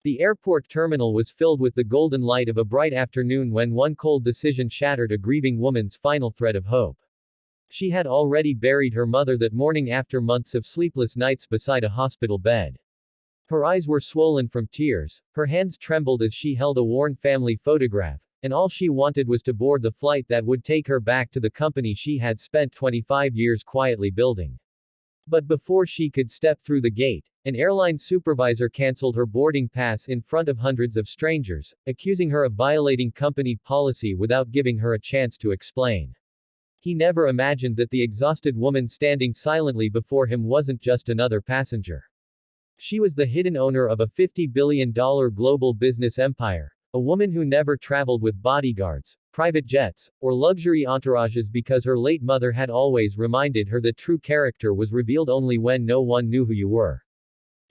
The airport terminal was filled with the golden light of a bright afternoon when one cold decision shattered a grieving woman's final thread of hope. She had already buried her mother that morning after months of sleepless nights beside a hospital bed. Her eyes were swollen from tears, her hands trembled as she held a worn family photograph, and all she wanted was to board the flight that would take her back to the company she had spent 25 years quietly building. But before she could step through the gate, an airline supervisor canceled her boarding pass in front of hundreds of strangers, accusing her of violating company policy without giving her a chance to explain. He never imagined that the exhausted woman standing silently before him wasn't just another passenger. She was the hidden owner of a $50 billion global business empire, a woman who never traveled with bodyguards, private jets, or luxury entourages because her late mother had always reminded her that true character was revealed only when no one knew who you were.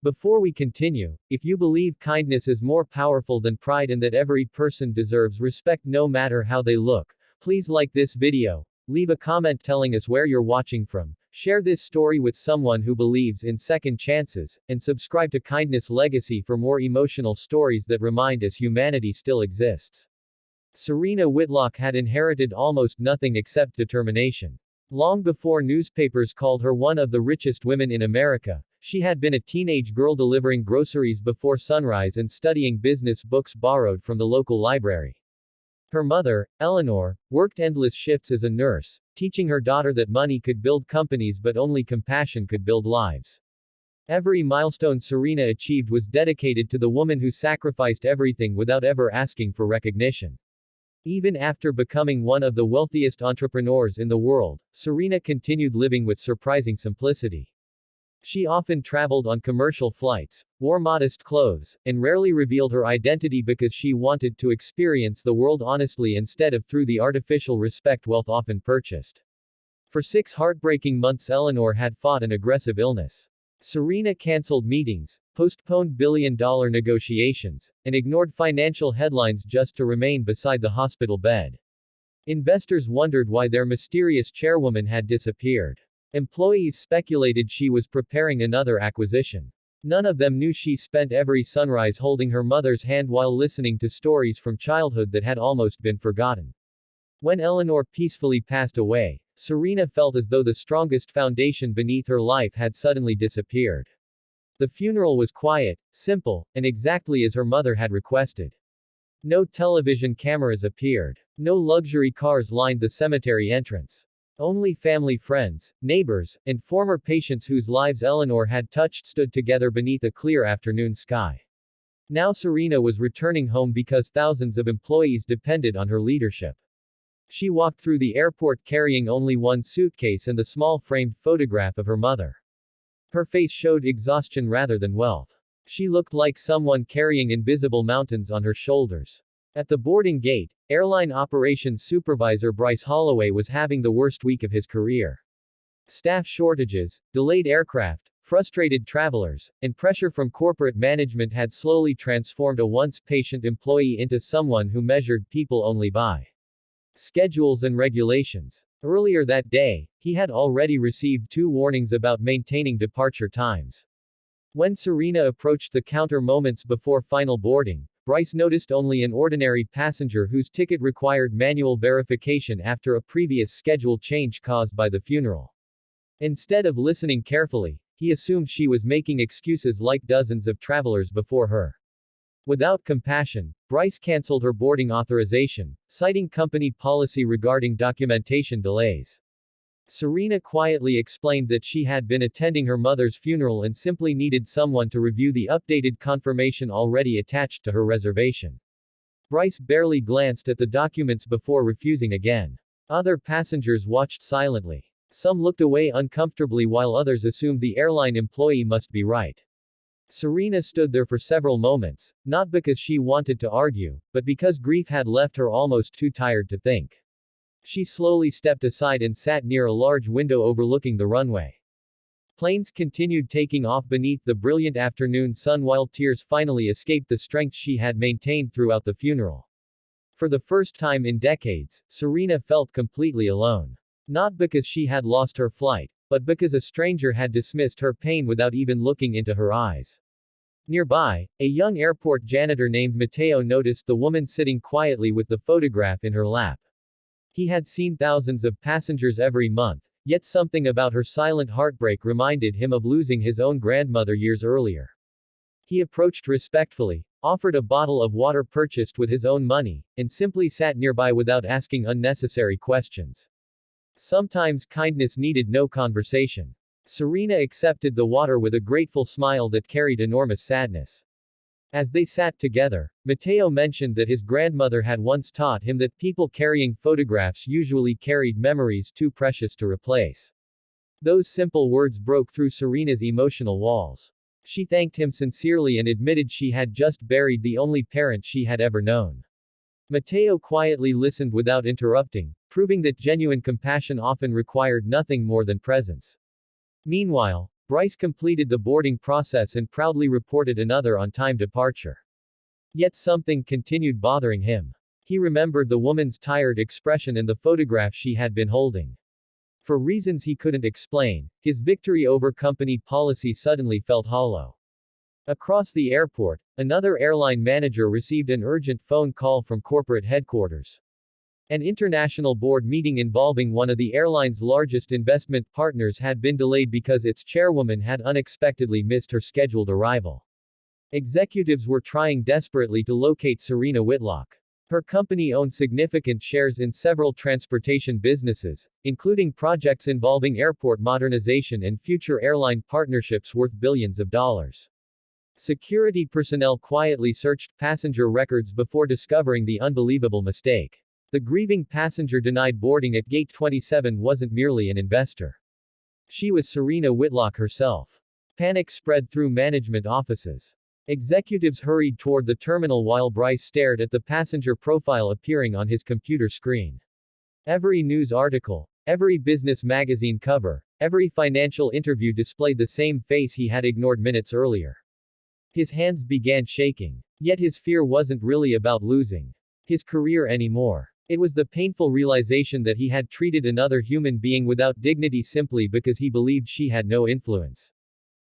Before we continue, if you believe kindness is more powerful than pride and that every person deserves respect no matter how they look, please like this video, leave a comment telling us where you're watching from, share this story with someone who believes in second chances, and subscribe to Kindness Legacy for more emotional stories that remind us humanity still exists. Serena Whitlock had inherited almost nothing except determination. Long before newspapers called her one of the richest women in America, she had been a teenage girl delivering groceries before sunrise and studying business books borrowed from the local library. Her mother, Eleanor, worked endless shifts as a nurse, teaching her daughter that money could build companies but only compassion could build lives. Every milestone Serena achieved was dedicated to the woman who sacrificed everything without ever asking for recognition. Even after becoming one of the wealthiest entrepreneurs in the world, Serena continued living with surprising simplicity. She often traveled on commercial flights, wore modest clothes, and rarely revealed her identity because she wanted to experience the world honestly instead of through the artificial respect wealth often purchased. For 6 heartbreaking months Eleanor had fought an aggressive illness. Serena canceled meetings, postponed billion-dollar negotiations, and ignored financial headlines just to remain beside the hospital bed. Investors wondered why their mysterious chairwoman had disappeared. Employees speculated she was preparing another acquisition. None of them knew she spent every sunrise holding her mother's hand while listening to stories from childhood that had almost been forgotten. When Eleanor peacefully passed away, Serena felt as though the strongest foundation beneath her life had suddenly disappeared. The funeral was quiet, simple, and exactly as her mother had requested. No television cameras appeared. No luxury cars lined the cemetery entrance. Only family friends, neighbors, and former patients whose lives Eleanor had touched stood together beneath a clear afternoon sky. Now Serena was returning home because thousands of employees depended on her leadership. She walked through the airport carrying only one suitcase and the small framed photograph of her mother. Her face showed exhaustion rather than wealth. She looked like someone carrying invisible mountains on her shoulders. At the boarding gate, airline operations supervisor Bryce Holloway was having the worst week of his career. Staff shortages, delayed aircraft, frustrated travelers, and pressure from corporate management had slowly transformed a once patient employee into someone who measured people only by schedules and regulations. Earlier that day, he had already received 2 warnings about maintaining departure times. When Serena approached the counter moments before final boarding, Bryce noticed only an ordinary passenger whose ticket required manual verification after a previous schedule change caused by the funeral. Instead of listening carefully, he assumed she was making excuses like dozens of travelers before her. Without compassion, Bryce canceled her boarding authorization, citing company policy regarding documentation delays. Serena quietly explained that she had been attending her mother's funeral and simply needed someone to review the updated confirmation already attached to her reservation. Bryce barely glanced at the documents before refusing again. Other passengers watched silently. Some looked away uncomfortably while others assumed the airline employee must be right. Serena stood there for several moments, not because she wanted to argue, but because grief had left her almost too tired to think. She slowly stepped aside and sat near a large window overlooking the runway. Planes continued taking off beneath the brilliant afternoon sun while tears finally escaped the strength she had maintained throughout the funeral. For the first time in decades, Serena felt completely alone. Not because she had lost her flight, but because a stranger had dismissed her pain without even looking into her eyes. Nearby, a young airport janitor named Mateo noticed the woman sitting quietly with the photograph in her lap. He had seen thousands of passengers every month, yet something about her silent heartbreak reminded him of losing his own grandmother years earlier. He approached respectfully, offered a bottle of water purchased with his own money, and simply sat nearby without asking unnecessary questions. Sometimes kindness needed no conversation. Serena accepted the water with a grateful smile that carried enormous sadness. As they sat together, Mateo mentioned that his grandmother had once taught him that people carrying photographs usually carried memories too precious to replace. Those simple words broke through Serena's emotional walls. She thanked him sincerely and admitted she had just buried the only parent she had ever known. Mateo quietly listened without interrupting, proving that genuine compassion often required nothing more than presence. Meanwhile, Bryce completed the boarding process and proudly reported another on-time departure. Yet something continued bothering him. He remembered the woman's tired expression in the photograph she had been holding. For reasons he couldn't explain, his victory over company policy suddenly felt hollow. Across the airport, another airline manager received an urgent phone call from corporate headquarters. An international board meeting involving one of the airline's largest investment partners had been delayed because its chairwoman had unexpectedly missed her scheduled arrival. Executives were trying desperately to locate Serena Whitlock. Her company owned significant shares in several transportation businesses, including projects involving airport modernization and future airline partnerships worth billions of dollars. Security personnel quietly searched passenger records before discovering the unbelievable mistake. The grieving passenger denied boarding at Gate 27 wasn't merely an investor. She was Serena Whitlock herself. Panic spread through management offices. Executives hurried toward the terminal while Bryce stared at the passenger profile appearing on his computer screen. Every news article, every business magazine cover, every financial interview displayed the same face he had ignored minutes earlier. His hands began shaking. Yet his fear wasn't really about losing his career anymore. It was the painful realization that he had treated another human being without dignity simply because he believed she had no influence.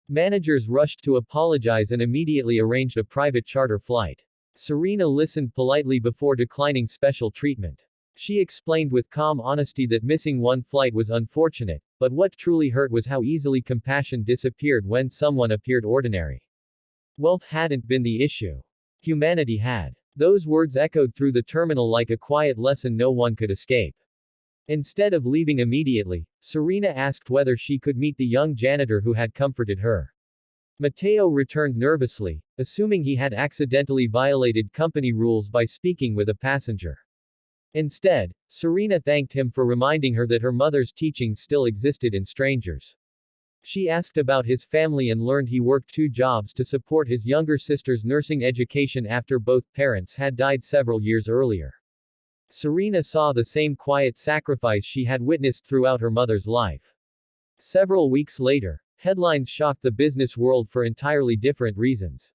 Managers rushed to apologize and immediately arranged a private charter flight. Serena listened politely before declining special treatment. She explained with calm honesty that missing one flight was unfortunate, but what truly hurt was how easily compassion disappeared when someone appeared ordinary. Wealth hadn't been the issue. Humanity had. Those words echoed through the terminal like a quiet lesson no one could escape. Instead of leaving immediately, Serena asked whether she could meet the young janitor who had comforted her. Mateo returned nervously, assuming he had accidentally violated company rules by speaking with a passenger. Instead, Serena thanked him for reminding her that her mother's teachings still existed in strangers. She asked about his family and learned he worked 2 jobs to support his younger sister's nursing education after both parents had died several years earlier. Serena saw the same quiet sacrifice she had witnessed throughout her mother's life. Several weeks later, headlines shocked the business world for entirely different reasons.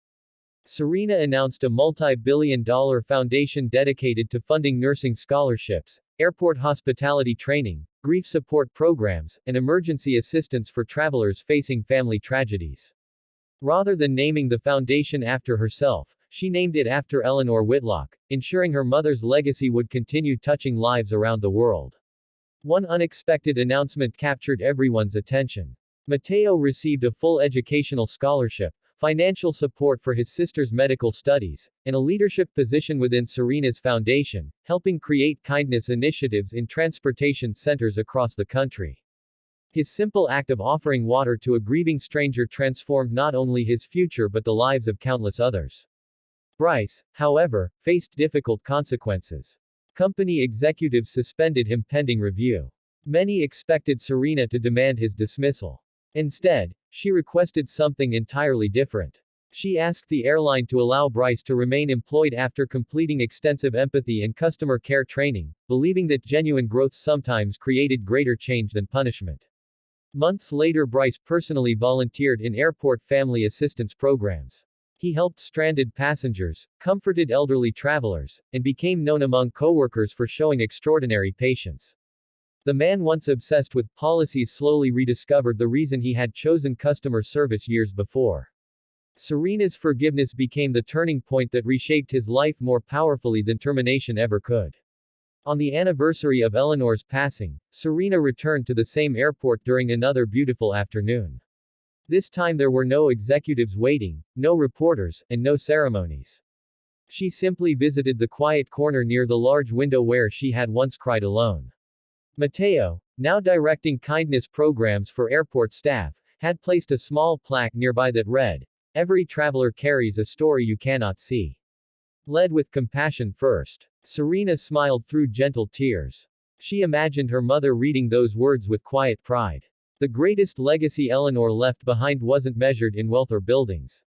Serena announced a multi-billion-dollar foundation dedicated to funding nursing scholarships, airport hospitality training, grief support programs, and emergency assistance for travelers facing family tragedies. Rather than naming the foundation after herself, she named it after Eleanor Whitlock, ensuring her mother's legacy would continue touching lives around the world. One unexpected announcement captured everyone's attention. Mateo received a full educational scholarship, financial support for his sister's medical studies, and a leadership position within Serena's foundation, helping create kindness initiatives in transportation centers across the country. His simple act of offering water to a grieving stranger transformed not only his future but the lives of countless others. Bryce, however, faced difficult consequences. Company executives suspended him pending review. Many expected Serena to demand his dismissal. Instead, she requested something entirely different. She asked the airline to allow Bryce to remain employed after completing extensive empathy and customer care training, believing that genuine growth sometimes created greater change than punishment. Months later, Bryce personally volunteered in airport family assistance programs. He helped stranded passengers, comforted elderly travelers, and became known among coworkers for showing extraordinary patience. The man once obsessed with policies slowly rediscovered the reason he had chosen customer service years before. Serena's forgiveness became the turning point that reshaped his life more powerfully than termination ever could. On the anniversary of Eleanor's passing, Serena returned to the same airport during another beautiful afternoon. This time there were no executives waiting, no reporters, and no ceremonies. She simply visited the quiet corner near the large window where she had once cried alone. Mateo, now directing kindness programs for airport staff, had placed a small plaque nearby that read, "Every traveler carries a story you cannot see." Led with compassion first, Serena smiled through gentle tears. She imagined her mother reading those words with quiet pride. The greatest legacy Eleanor left behind wasn't measured in wealth or buildings.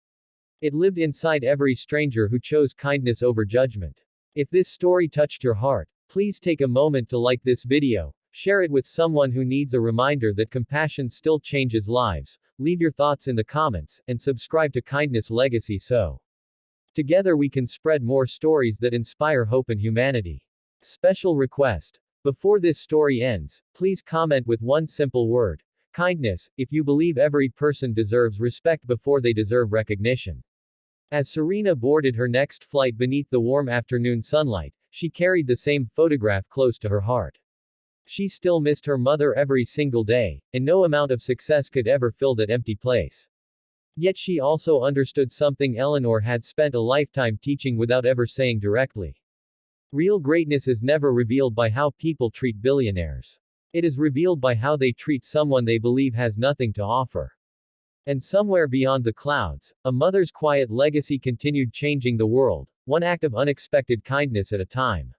It lived inside every stranger who chose kindness over judgment. If this story touched your heart, please take a moment to like this video, share it with someone who needs a reminder that compassion still changes lives, leave your thoughts in the comments, and subscribe to Kindness Legacy so together we can spread more stories that inspire hope and humanity. Special request. Before this story ends, please comment with one simple word. Kindness, if you believe every person deserves respect before they deserve recognition. As Serena boarded her next flight beneath the warm afternoon sunlight, she carried the same photograph close to her heart. She still missed her mother every single day, and no amount of success could ever fill that empty place. Yet she also understood something Eleanor had spent a lifetime teaching without ever saying directly. Real greatness is never revealed by how people treat billionaires. It is revealed by how they treat someone they believe has nothing to offer. And somewhere beyond the clouds, a mother's quiet legacy continued changing the world, one act of unexpected kindness at a time.